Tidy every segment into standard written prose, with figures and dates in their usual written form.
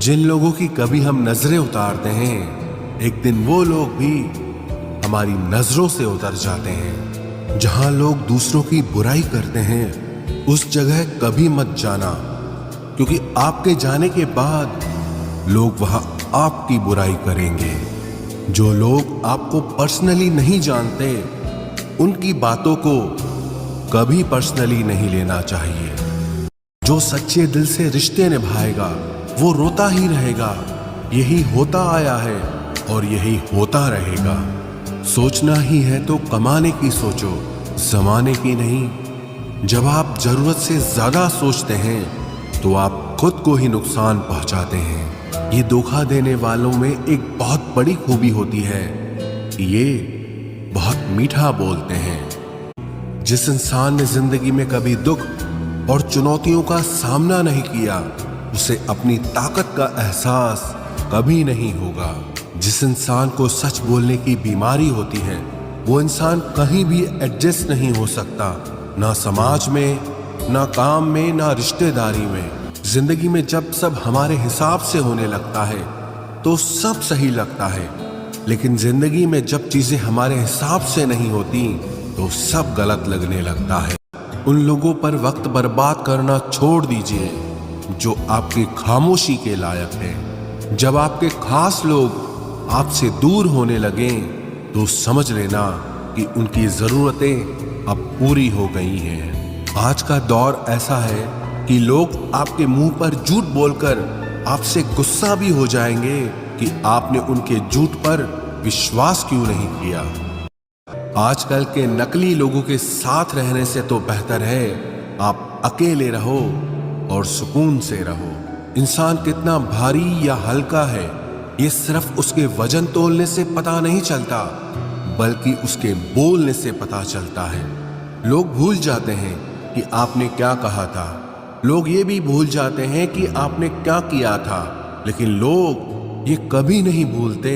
जिन लोगों की कभी हम नजरें उतारते हैं, एक दिन वो लोग भी हमारी नजरों से उतर जाते हैं। जहां लोग दूसरों की बुराई करते हैं, उस जगह कभी मत जाना, क्योंकि आपके जाने के बाद लोग वहां आपकी बुराई करेंगे। जो लोग आपको पर्सनली नहीं जानते, उनकी बातों को कभी पर्सनली नहीं लेना चाहिए। जो सच्चे दिल से रिश्ते निभाएगा, वो रोता ही रहेगा। यही होता आया है और यही होता रहेगा। सोचना ही है तो कमाने की सोचो, जमाने की नहीं। जब आप जरूरत से ज्यादा सोचते हैं, तो आप खुद को ही नुकसान पहुंचाते हैं। ये धोखा देने वालों में एक बहुत बड़ी खूबी होती है कि ये बहुत मीठा बोलते हैं। जिस इंसान ने जिंदगी में कभी दुख और चुनौतियों का सामना नहीं किया, उसे अपनी ताकत का एहसास कभी नहीं होगा। जिस इंसान को सच बोलने की बीमारी होती है, वो इंसान कहीं भी एडजस्ट नहीं हो सकता, ना समाज में, ना काम में, ना रिश्तेदारी में। जिंदगी में जब सब हमारे हिसाब से होने लगता है, तो सब सही लगता है, लेकिन जिंदगी में जब चीजें हमारे हिसाब से नहीं होती, तो सब गलत लगने लगता है। उन लोगों पर वक्त बर्बाद करना छोड़ दीजिए जो आपकी खामोशी के लायक है। जब आपके खास लोग आपसे दूर होने लगें, तो समझ लेना कि उनकी जरूरतें अब पूरी हो गई हैं। आज का दौर ऐसा है कि लोग आपके मुंह पर झूठ बोलकर आपसे गुस्सा भी हो जाएंगे कि आपने उनके झूठ पर विश्वास क्यों नहीं किया। आजकल के नकली लोगों के साथ रहने से तो बेहतर है आप अकेले रहो और सुकून से रहो। इंसान कितना भारी या हल्का है, ये सिर्फ उसके वजन तोलने से पता नहीं चलता, बल्कि उसके बोलने से पता चलता है। लोग भूल जाते हैं कि आपने क्या कहा था, लोग ये भी भूल जाते हैं कि आपने क्या किया था, लेकिन लोग ये कभी नहीं भूलते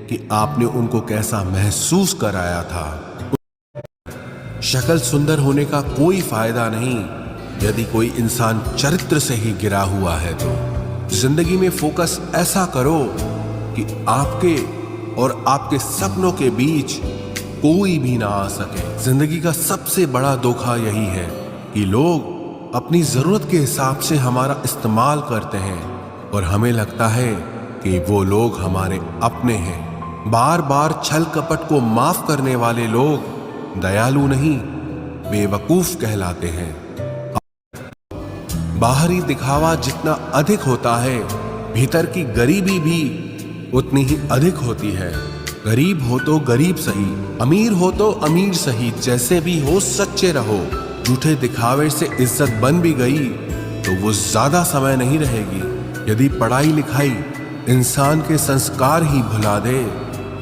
कि आपने उनको कैसा महसूस कराया था। शक्ल सुंदर होने का कोई फायदा नहीं यदि कोई इंसान चरित्र से ही गिरा हुआ है। तो जिंदगी में फोकस ऐसा करो कि आपके और आपके सपनों के बीच कोई भी ना आ सके। जिंदगी का सबसे बड़ा धोखा यही है कि लोग अपनी जरूरत के हिसाब से हमारा इस्तेमाल करते हैं और हमें लगता है कि वो लोग हमारे अपने हैं। बार बार छल कपट को माफ करने वाले लोग दयालु नहीं, बेवकूफ कहलाते हैं। बाहरी दिखावा जितना अधिक होता है, भीतर की गरीबी भी उतनी ही अधिक होती है। गरीब हो तो गरीब सही, अमीर हो तो अमीर सही, जैसे भी हो सच्चे रहो। झूठे दिखावे से इज्जत बन भी गई तो वो ज्यादा समय नहीं रहेगी। यदि पढ़ाई लिखाई इंसान के संस्कार ही भुला दे,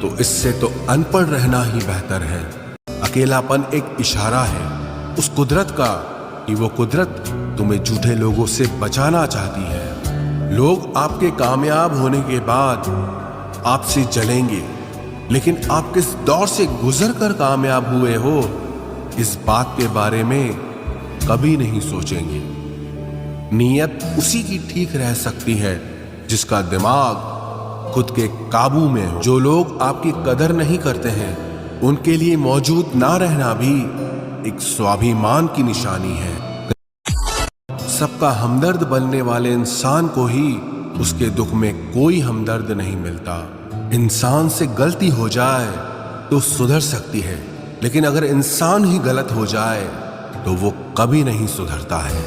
तो इससे तो अनपढ़ रहना ही बेहतर है। अकेलापन एक इशारा है उस कुदरत का कि वो कुदरत तुम्हें झूठे लोगों से बचाना चाहती है। लोग आपके कामयाब होने के बाद आपसे जलेंगे, लेकिन आप किस दौर से गुजर कर कामयाब हुए हो, इस बात के बारे में कभी नहीं सोचेंगे। नीयत उसी की ठीक रह सकती है जिसका दिमाग खुद के काबू में हो। जो लोग आपकी कदर नहीं करते हैं, उनके लिए मौजूद ना रहना भी एक स्वाभिमान की निशानी है। सबका हमदर्द बनने वाले इंसान को ही उसके दुख में कोई हमदर्द नहीं मिलता। इंसान से गलती हो जाए तो सुधर सकती है, लेकिन अगर इंसान ही गलत हो जाए तो वो कभी नहीं सुधरता है।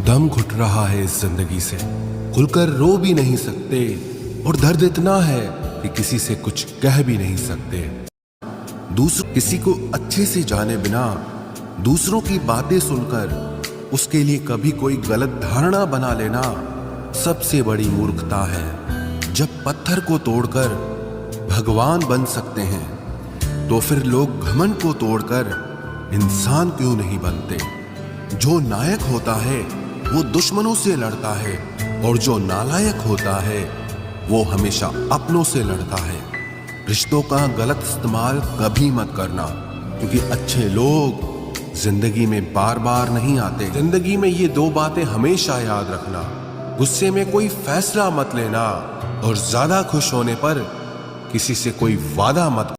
दम घुट रहा है इस जिंदगी से, खुलकर रो भी नहीं सकते, और दर्द इतना है कि किसी से कुछ कह भी नहीं सकते। किसी को अच्छे से जाने बिना दूसरों की बातें सुनकर उसके लिए कभी कोई गलत धारणा बना लेना सबसे बड़ी मूर्खता है। जब पत्थर को तोड़कर भगवान बन सकते हैं, तो फिर लोग घमंड को तोड़कर इंसान क्यों नहीं बनते। जो नायक होता है वो दुश्मनों से लड़ता है, और जो नालायक होता है वो हमेशा अपनों से लड़ता है। रिश्तों का गलत इस्तेमाल कभी मत करना, क्योंकि अच्छे लोग जिंदगी में बार बार नहीं आते। जिंदगी में ये दो बातें हमेशा याद रखना, गुस्से में कोई फैसला मत लेना और ज्यादा खुश होने पर किसी से कोई वादा मत